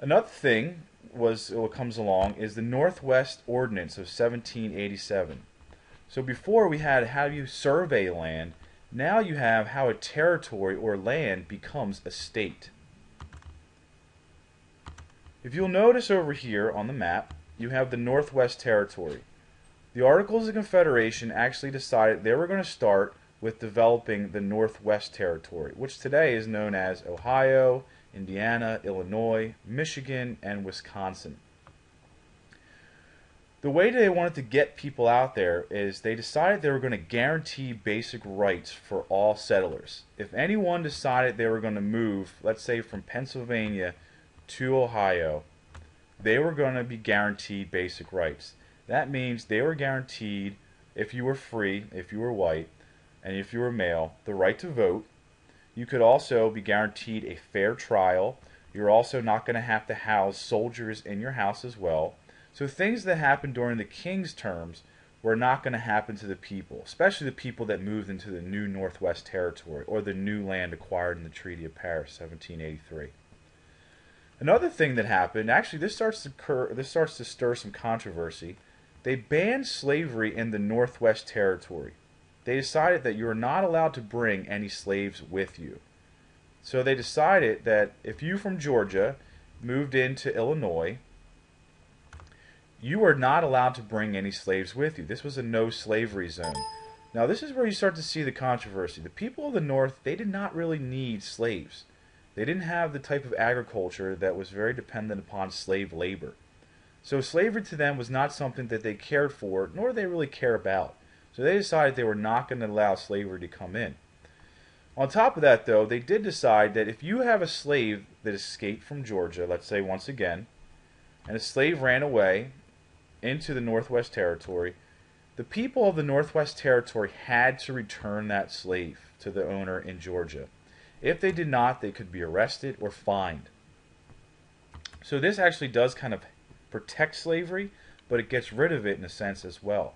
Another thing what comes along is the Northwest Ordinance of 1787. So before we had how you survey land, now you have how a territory or land becomes a state. If you'll notice over here on the map, you have the Northwest Territory. The Articles of Confederation actually decided they were going to start with developing the Northwest Territory, which today is known as Ohio, Indiana, Illinois, Michigan, and Wisconsin. The way they wanted to get people out there is they decided they were going to guarantee basic rights for all settlers. If anyone decided they were going to move, let's say from Pennsylvania to Ohio, they were going to be guaranteed basic rights. That means they were guaranteed, if you were free, if you were white, and if you were male, the right to vote. You could also be guaranteed a fair trial. You're also not going to have to house soldiers in your house as well. So things that happened during the king's terms were not going to happen to the people, especially the people that moved into the new Northwest Territory or the new land acquired in the Treaty of Paris, 1783. Another thing that happened, actually this starts to stir some controversy. They banned slavery in the Northwest Territory. They decided that you are not allowed to bring any slaves with you. So they decided that if you from Georgia moved into Illinois, you are not allowed to bring any slaves with you. This was a no slavery zone. Now this is where you start to see the controversy. The people of the North, they did not really need slaves. They didn't have the type of agriculture that was very dependent upon slave labor. So slavery to them was not something that they cared for, nor did they really care about. So they decided they were not going to allow slavery to come in. On top of that, though, they did decide that if you have a slave that escaped from Georgia, let's say once again, and a slave ran away into the Northwest Territory, the people of the Northwest Territory had to return that slave to the owner in Georgia. If they did not, they could be arrested or fined. So this actually does kind of protect slavery, but it gets rid of it in a sense as well.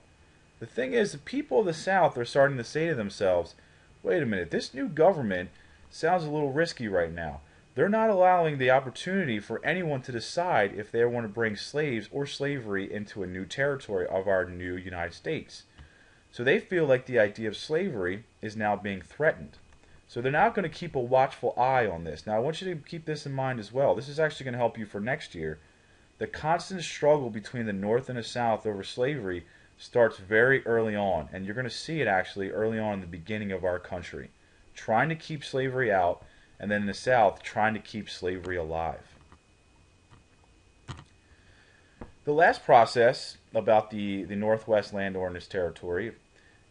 The thing is, the people of the South are starting to say to themselves, wait a minute, this new government sounds a little risky right now. They're not allowing the opportunity for anyone to decide if they want to bring slaves or slavery into a new territory of our new United States. So they feel like the idea of slavery is now being threatened. So they're now going to keep a watchful eye on this. Now I want you to keep this in mind as well. This is actually going to help you for next year. The constant struggle between the North and the South over slavery starts very early on, and you're going to see it actually early on in the beginning of our country. Trying to keep slavery out, and then in the South, trying to keep slavery alive. The last process about the Northwest Land Ordinance Territory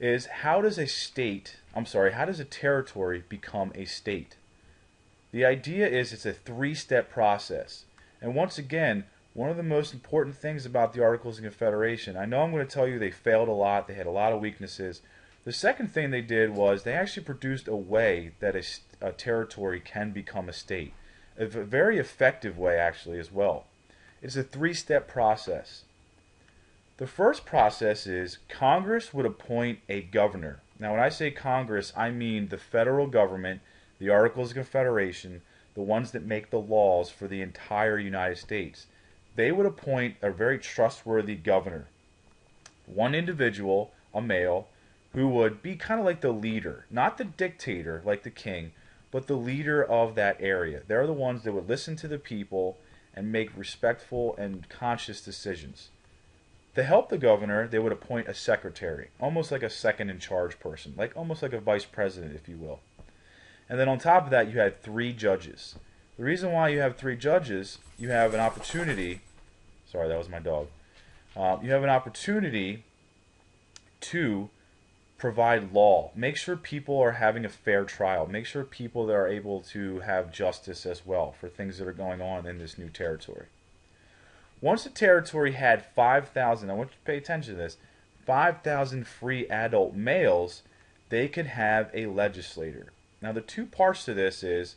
is how does a territory become a state? The idea is it's a three-step process. And once again, one of the most important things about the Articles of Confederation, I know I'm going to tell you they failed a lot, they had a lot of weaknesses. The second thing they did was they actually produced a way that a territory can become a state. A very effective way actually as well. It's a three-step process. The first process is Congress would appoint a governor. Now when I say Congress, I mean the federal government, the Articles of Confederation, the ones that make the laws for the entire United States. They would appoint a very trustworthy governor. One individual, a male, who would be kind of like the leader, not the dictator like the king, but the leader of that area. They're the ones that would listen to the people and make respectful and conscious decisions. To help the governor, they would appoint a secretary, almost like a second in charge person, almost like a vice president, if you will. And then on top of that, you had 3 judges. The reason why you have 3 judges, you have an opportunity. Sorry, that was my dog. You have an opportunity to provide law. Make sure people are having a fair trial. Make sure people that are able to have justice as well for things that are going on in this new territory. Once the territory had 5,000, I want you to pay attention to this, 5,000 free adult males, they could have a legislator. Now the 2 parts to this is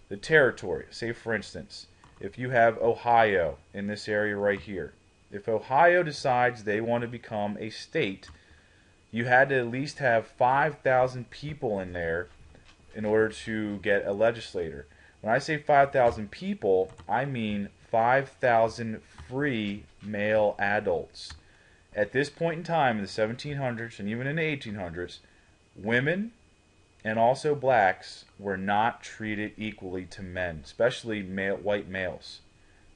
the territory. Say for instance, if you have Ohio in this area right here, if Ohio decides they want to become a state, you had to at least have 5,000 people in there in order to get a legislator. When I say 5,000 people, I mean 5,000 free male adults. At this point in time, in the 1700s and even in the 1800s, women and also blacks were not treated equally to men, especially white males.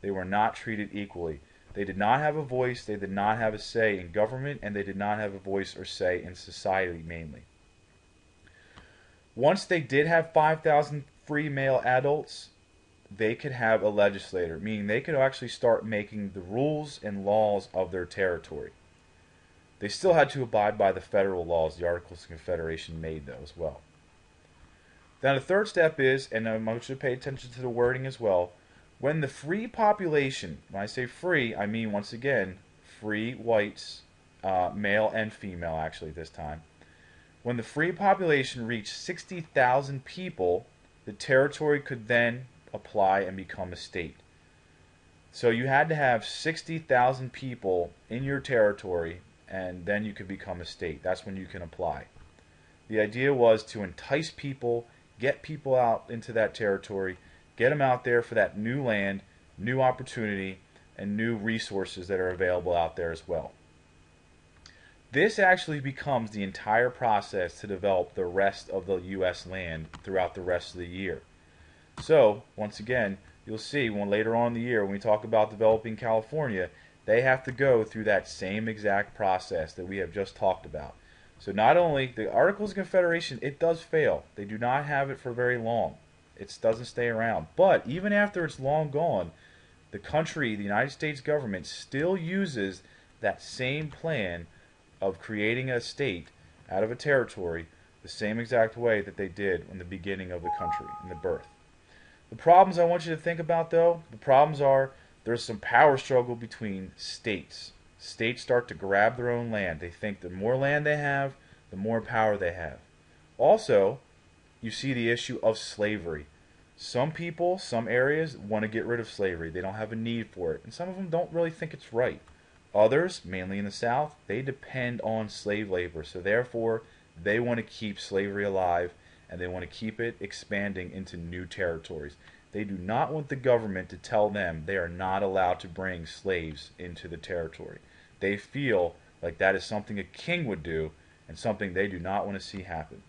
They were not treated equally. They did not have a voice, they did not have a say in government, and they did not have a voice or say in society mainly. Once they did have 5,000 free male adults, they could have a legislator, meaning they could actually start making the rules and laws of their territory. They still had to abide by the federal laws the Articles of Confederation made, though, as well. Now, the third step is, and I want you to pay attention to the wording as well, when the free population, when I say free, I mean, once again, free whites, male and female, actually, this time. When the free population reached 60,000 people, the territory could then apply and become a state. So you had to have 60,000 people in your territory, and then you could become a state. That's when you can apply. The idea was to entice people, get people out into that territory, get them out there for that new land, new opportunity, and new resources that are available out there as well. This actually becomes the entire process to develop the rest of the U.S. land throughout the rest of the year. So, once again, you'll see when later on in the year when we talk about developing California, they have to go through that same exact process that we have just talked about. So not only the Articles of Confederation, it does fail. They do not have it for very long. It doesn't stay around. But even after it's long gone, the country, the United States government, still uses that same plan of creating a state out of a territory the same exact way that they did in the beginning of the country, in the birth. The problems I want you to think about, though, the problems are there's some power struggle between states. States start to grab their own land. They think the more land they have, the more power they have. Also, you see the issue of slavery. Some people, some areas, want to get rid of slavery. They don't have a need for it. And some of them don't really think it's right. Others, mainly in the South, they depend on slave labor. So therefore, they want to keep slavery alive, and they want to keep it expanding into new territories. They do not want the government to tell them they are not allowed to bring slaves into the territory. They feel like that is something a king would do and something they do not want to see happen.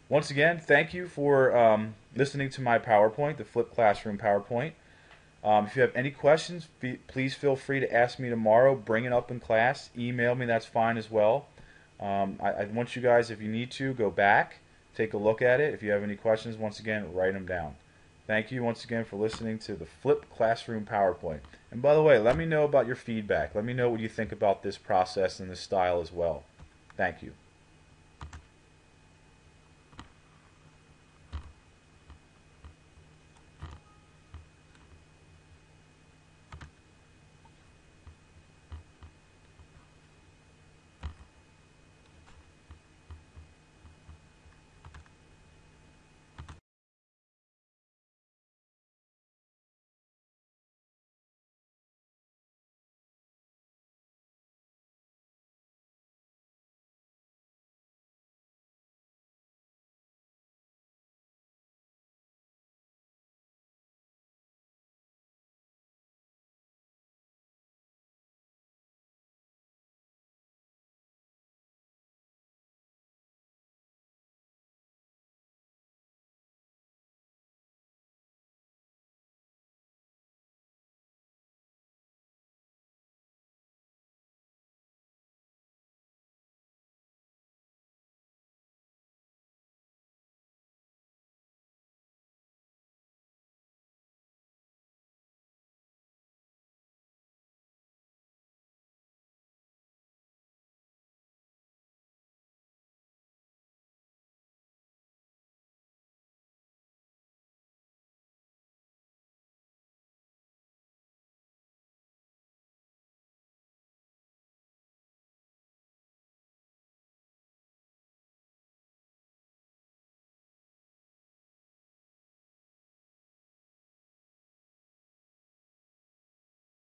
Once again, thank you for listening to my PowerPoint, the Flip Classroom PowerPoint. If you have any questions, please feel free to ask me tomorrow. Bring it up in class. Email me, that's fine as well. I want you guys, if you need to, go back, take a look at it. If you have any questions, once again, write them down. Thank you once again for listening to the Flip Classroom PowerPoint. And by the way, let me know about your feedback. Let me know what you think about this process and this style as well. Thank you.